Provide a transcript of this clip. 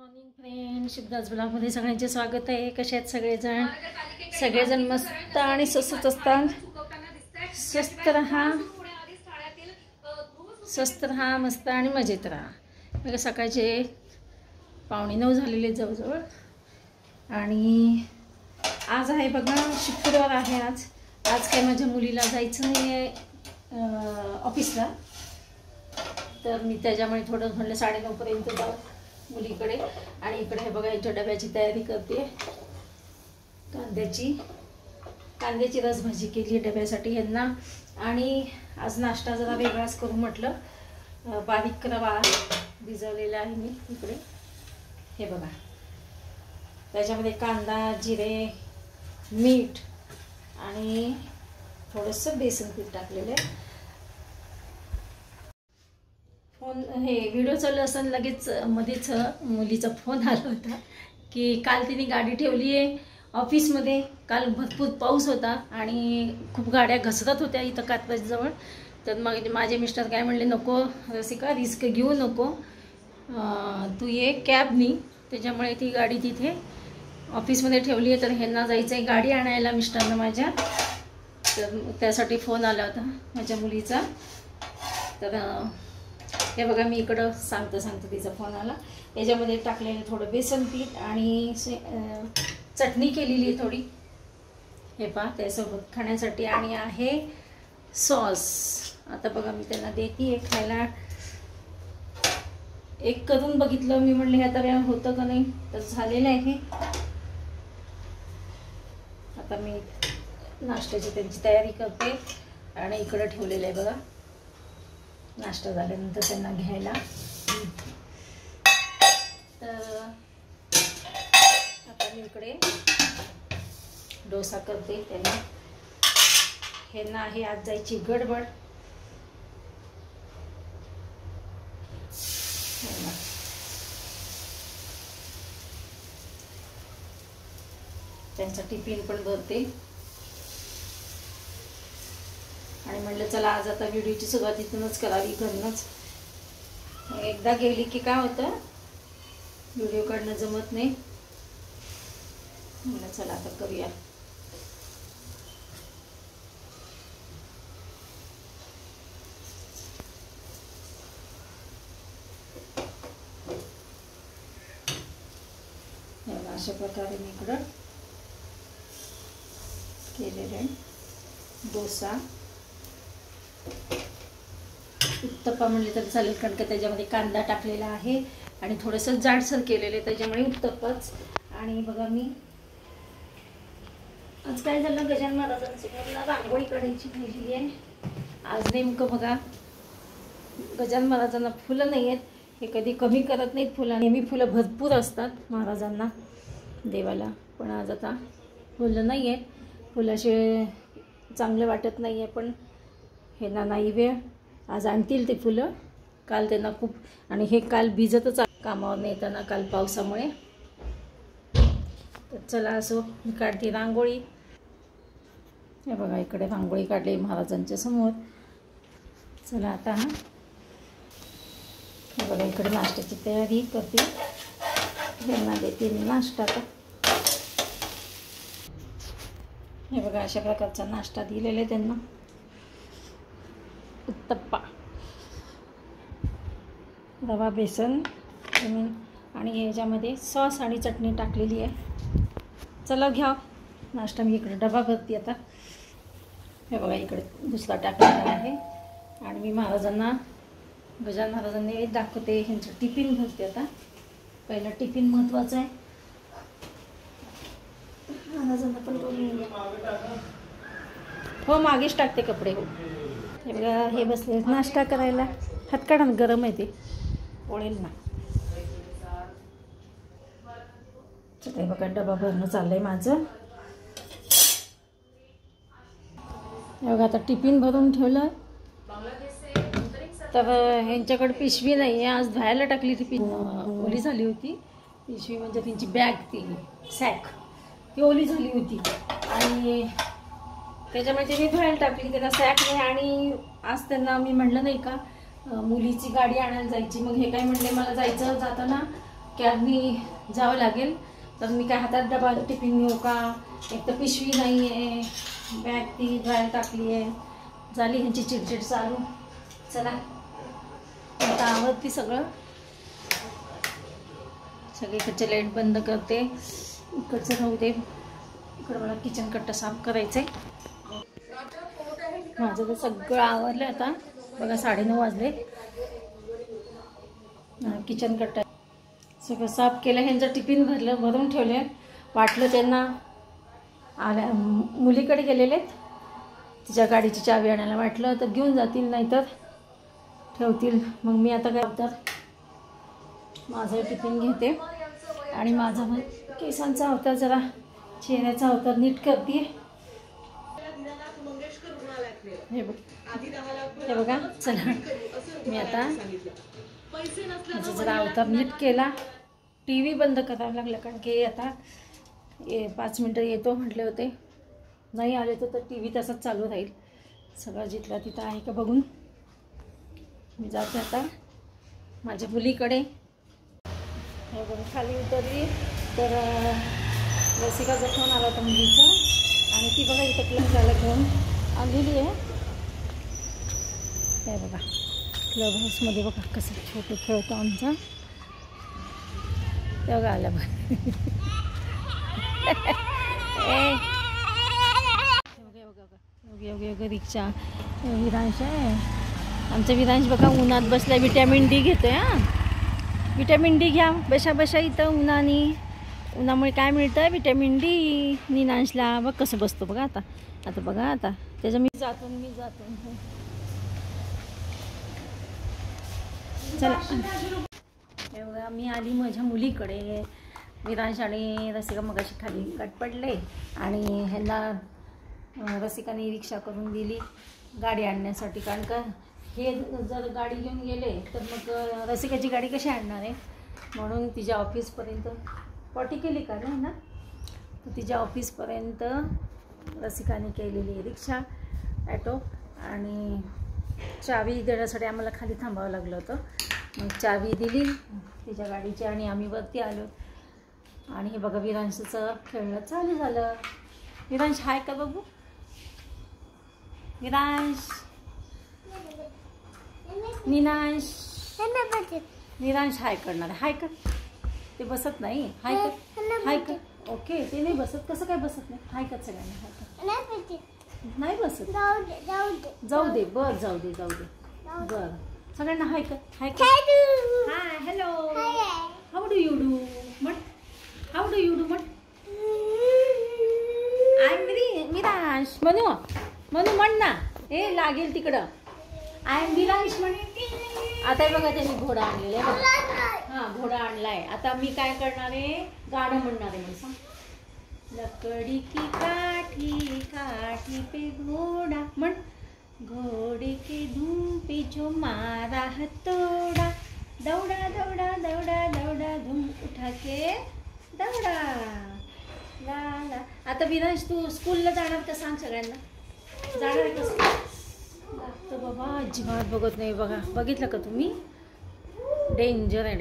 Morning friend, Shivdas ब्लॉगमध्ये सगळ्यांचे स्वागत आहे. कसे आहेत सगळेजण? सगळेजण मस्त आणि स्वस्त असतात. स्वस्त रहा मस्त आणि मजेत राहा. बघा सकाळचे 8:45 झालेले जवळजवळ. आणि आज आहे बघा शुक्रवार आहे. आज काय माझ्या मुलीला जायचं नाही आहे ऑफिसला, तर मी त्याच्यामुळे थोडं म्हणलं 9:30 पर्यंत जाऊ मुलीकडे. आणि इकडे हे बघा याच्या डब्याची तयारी करते. कांद्याची रसभाजी केली डब्यासाठी यांना. आणि आज नाश्ता जरा वेगळाच करू म्हटलं. बारीक रवा भिजवलेला आहे मी इकडे. हे बघा त्याच्यामध्ये कांदा, जिरे, मीठ आणि थोडंसं बेसन पीठ टाकलेलं आहे. फोन हे व्हिडिओ चालू असताना लगेच मध्येच मुलीचा फोन आला होता की काल तिने गाडी ठेवली आहे ऑफिसमध्ये. काल भरपूर पाऊस होता आणि खूप गाड्या घसरत होत्या इथं कात्रजजवळ. तर मग माझे मिस्टर काय म्हणले, नको रसिका रिस्क घेऊ नको, तू ये कॅबनी. त्याच्यामुळे ती गाडी तिथे ऑफिसमध्ये ठेवली आहे. तर ह्यांना जायचं आहे गाडी आणायला मिस्टरनं माझ्या. तर त्यासाठी फोन आला होता माझ्या मुलीचा. तर हे बघा मी इकडं सांगतं तिचा फोन आला. याच्यामध्ये टाकलेलं थोडं बेसन पीठ आणि चटणी केलेली आहे थोडी. हे पहा त्यासोबत खाण्यासाठी. आणि आहे सॉस. आता बघा मी त्यांना देते एक खायला. एक करून बघितलं मी, म्हणले ह्या तव्या होतं का नाही, तर झालेलं आहे. आता मी नाश्त्याची त्यांची तयारी करते. आणि इकडं ठेवलेलं आहे बघा नाश्ता झाल्यानंतर त्यांना घ्यायला. तर आता मी इकडे डोसा करते त्यांना. ह्यांना आहे आज जायची गडबड. त्यांचा टिफिन पण भरते. आणि म्हणलं चला आज आता व्हिडिओची सुरुवात इथूनच करावी, घरूनच. एकदा गेली की काय होतं, व्हिडिओ काढणं जमत नाही. म्हणलं चला आता करूया. अशा प्रकारे मी इकडं केलेलं आहे डोसा. उत्तप्पा म्हणले तर चालेल, कारण का त्याच्यामध्ये कांदा टाकलेला आहे आणि थोडंसं जाडसर केलेलं आहे, त्याच्यामुळे उत्तप्पाच. आणि बघा मी आज काय झालं, गजानन महाराजांना रांगोळी काढायची राहिलेली आहे. आज नेमकं बघा गजानन महाराजांना फुलं नाही आहेत. हे कधी कमी करत नाहीत फुलं, नेहमी फुलं भरपूर असतात महाराजांना देवाला. पण आज आता फुलं नाही आहेत. फुलाशिवाय चांगलं वाटत नाही आहे. पण हे ना नाही वेळ, आज आणतील ते फुलं. काल त्यांना खूप, आणि हे काल भिजतच कामावर येताना काल पावसामुळे. तर चला असो, मी काढते रांगोळी. हे बघा इकडे रांगोळी काढली महाराजांच्या समोर. चला आता हे बघा इकडे नाश्त्याची तयारी करते. त्यांना देते मी नाश्ता. आता हे बघा अशा प्रकारचा नाश्ता दिलेला आहे त्यांना. उत्तप्पा, रवा, बेसन आणि याच्यामध्ये सॉस आणि चटणी टाकलेली आहे. चला घ्या नाश्ता. मी इकडे डबा भरते आता. हे बघा इकडे दुसरा टाकलेला आहे. आणि मी महाराजांना, गजानन महाराजांना दाखवते. ह्यांचं टिफिन भरते आता. पहिलं टिफिन महत्त्वाचं आहे. महाराजांना पण बोलून हो मागेच टाकते कपडे. हो हे बघा हे बसले नाश्ता करायला. हात काढा ना, गरम आहे ते, ओळेल ना. हे बघा डबा भरणं चाललंय माझं. हे बघा आता टिफिन भरून ठेवलं. तर ह्यांच्याकडे पिशवी नाही आहे. आज धुवायला टाकली ती ओली झाली होती पिशवी. म्हणजे त्यांची बॅग, ती सॅक ती ओली झाली होती आणि त्याच्यामुळे त्यांनी धुवायला टाकली. त्याला सॅक नाही. आणि आज त्यांना मी म्हटलं नाही का मुलीची गाडी आणायला जायची. मग हे काय म्हणले, मला जायचं जाताना कॅबनी जावं लागेल. तर मी काय हातात डबा टिफिन घेऊ का? एक तर पिशवी नाही आहे, बॅग ती धुवायला टाकली आहे. झाली ह्यांची चिडचिड चालू. चला आता आवडती सगळं. सगळीकडचे लाईट बंद करते. इकडचं राहू दे. इकडं मला किचन कट्टा साफ करायचं आहे. माझं तर सगळं आवरलं आता. बघा 9:30 वाजले. किचन कट्टा सगळं साफ केलं. ह्यांचं टिफिन भरून ठेवले. वाटलं त्यांना आल्या मुलीकडे गेलेले तिच्या गाडीची चावी आणायला. वाटलं तर घेऊन जातील, नाही तर ठेवतील. मग मी आता काय तर माझं टिफिन घेते आणि माझा केसांचा अवतार जरा चेहऱ्याचा अवतार नीट करते. हे बघा. चला मी आता माझा जरा अवतार नीट केला. टी व्ही बंद करावं लागलं कारण की आता 5 मिनटं येतो म्हटले होते. नाही आले तर टी व्ही तसाच चालू राहील. सगळं जिथलं तिथं आहे का बघून मी जाते आता माझ्या मुलीकडे. हे बघा खाली उतरली तर रसिकाचा फोन आला होता मुलीचा आणि ती बघा इथं क्लब झाला घेऊन आलेली आहे. हे बघा क्लब हाऊसमध्ये बघा कसं छोटं खेळतो आमचा. तेव्हा आला बघ. योग्य रिक्षा. विरांश आहे आमचा. विरांश बघा उन्हात बसला. विटॅमिन डी घेतोय. विटॅमिन डी घ्या. बशा इथं उन्हामुळे काय मिळतं? Vitamin D. निनांशला बघ कसं बसतो बघा. आता बघा आता त्याच्या मी जातो. चला एवढा मी आली माझ्या मुलीकडे. विरांश आणि रसिका मगाशी खाली कट पडले आणि ह्यांना रसिकाने रिक्षा करून दिली गाडी आणण्यासाठी. कारण का हे जर गाडी घेऊन गेले तर मग रसिकाची गाडी कशी आणणार आहे. म्हणून तिच्या ऑफिसपर्यंत पॉटी केली का नाही ना, तर तिच्या ऑफिसपर्यंत रसिकाने केलेली आहे रिक्षा ॲटो. आणि चावी देण्यासाठी आम्हाला खाली थांबावं लागलं होतं. मग चावी दिली तिच्या गाडीची आणि आम्ही वरती आलो. आणि हे बघा विरांशचं खेळणं चालू झालं. विरांश हाय का बघू? विरांश निरांश हाय करणार. हाय का? ते बसत नाही. हाय का? ओके ते नाही बसत. कसं काय बसत नाही? हाय का सगळ्यांना? हाय का? नाही बसत. जाऊ दे बर. जाऊ दे बर. सगळ्यांना हाय का? Hi hello. How do you do म्हण. हाऊ डू यू डू म्हण. I am Viransh. म्हणू म्हण ना. हे लागेल तिकडं. आय एम विरांश म्हण. आता बघा त्यांनी घोडा आणलेला आहे. हां घोडा आणलाय. आता मी काय करणार आहे? गाणं म्हणणार आहे. मी सांग. लकड़ी की काठी काठी पे घोड़ा म्हण. घोड़े के धूम पे जो मारा हथौड़ा दौड़ा दौड़ा दौड़ा दौड़ा धूम उठा के दौड़ा ला ला. आता विरांश तू स्कूलला जाणार का सांग सगळ्यांना. जाणार का? तर बाबा अजिबात बघत नाही. बघा बघितलं का तुम्ही? डेंजर आहे.